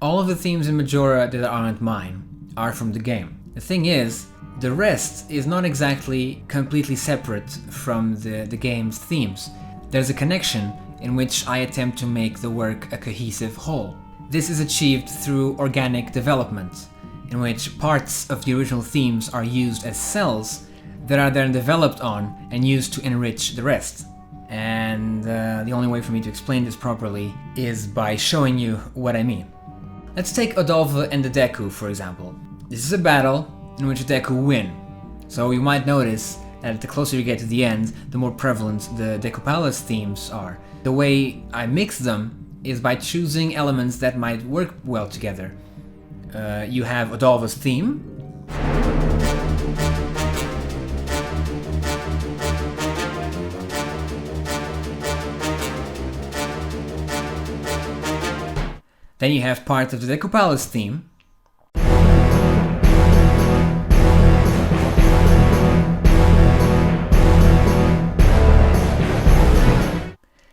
All of the themes in Majora that aren't mine are from the game. The thing is, the rest is not exactly completely separate from the game's themes. There's a connection in which I attempt to make the work a cohesive whole. This is achieved through organic development, in which parts of the original themes are used as cells that are then developed on and used to enrich the rest. And the only way for me to explain this properly is by showing you what I mean. Let's take Odolphe and the Deku, for example. This is a battle in which the Deku win. So you might notice that the closer you get to the end, the more prevalent the Deku Palace themes are. The way I mix them is by choosing elements that might work well together. You have Odolphe's theme. Then you have part of the Deku Palace theme.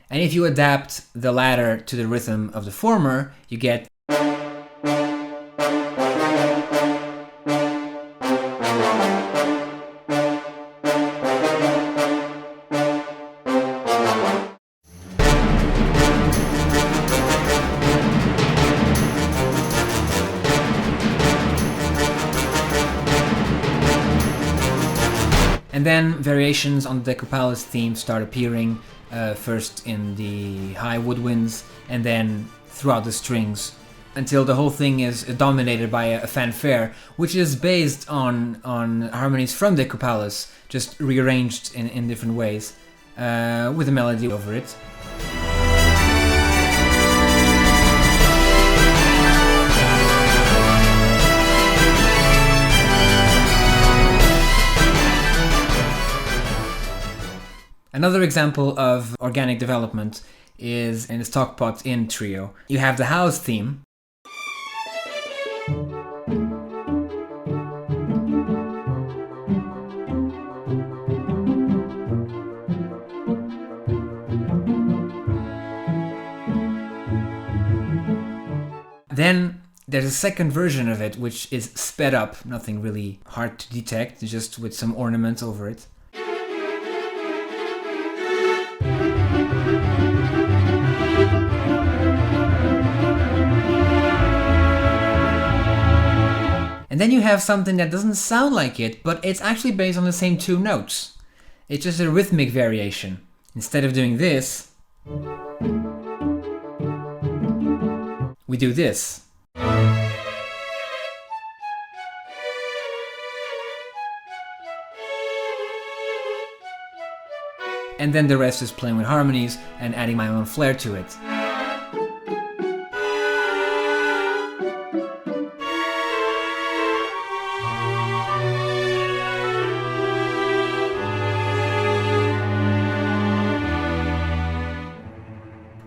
And if you adapt the latter to the rhythm of the former, you get and then variations on the Deku Palace theme start appearing, first in the high woodwinds and then throughout the strings, until the whole thing is dominated by a fanfare, which is based on harmonies from Deku Palace, just rearranged in different ways, with a melody over it. Another example of organic development is in the Stockpot Inn trio. You have the house theme. Then there's a second version of it which is sped up, nothing really hard to detect, just with some ornaments over it. And then you have something that doesn't sound like it, but it's actually based on the same two notes. It's just a rhythmic variation. Instead of doing this, we do this. And then the rest is playing with harmonies and adding my own flair to it.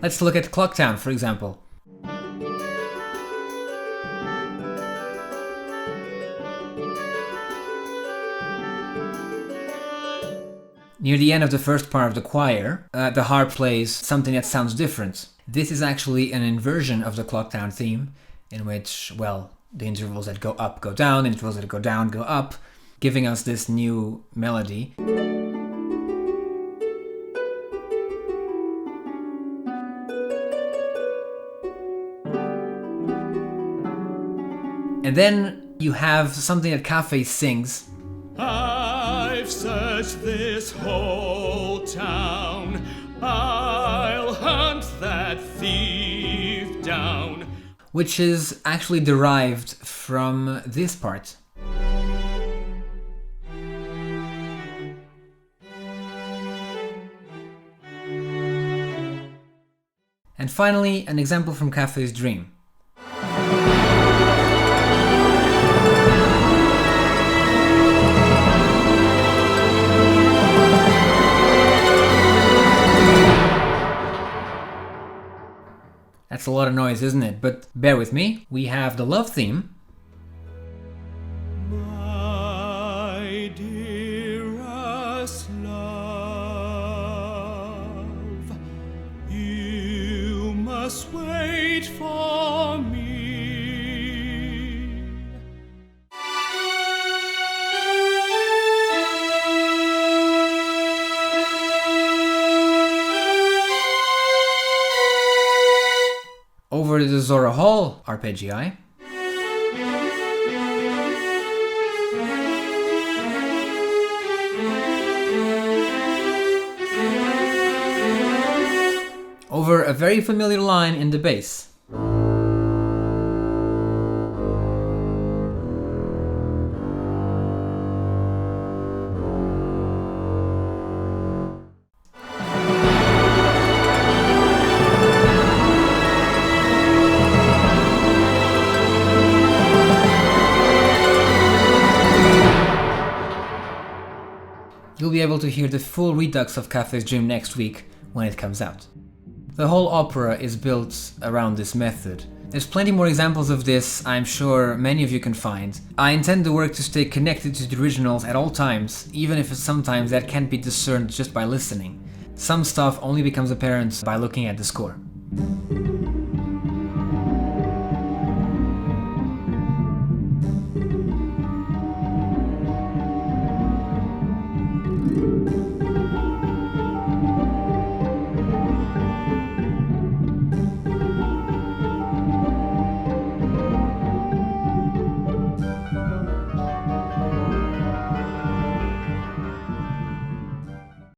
Let's look at Clocktown, for example. Near the end of the first part of the choir, the harp plays something that sounds different. This is actually an inversion of the Clocktown theme, in which, well, the intervals that go up go down, the intervals that go down go up, giving us this new melody. And then you have something that Cafe sings. I've searched this whole town, I'll hunt that thief down. Which is actually derived from this part. And finally, an example from Cafe's Dream. That's a lot of noise, isn't it? But bear with me. We have the love theme. My dearest love, you must wait for me. over the Zora Hall arpeggii. Over a very familiar line in the bass. You'll be able to hear the full redux of Cafe's Dream next week when it comes out. The whole opera is built around this method. There's plenty more examples of this, I'm sure many of you can find. I intend the work to stay connected to the originals at all times, even if sometimes that can't be discerned just by listening. Some stuff only becomes apparent by looking at the score.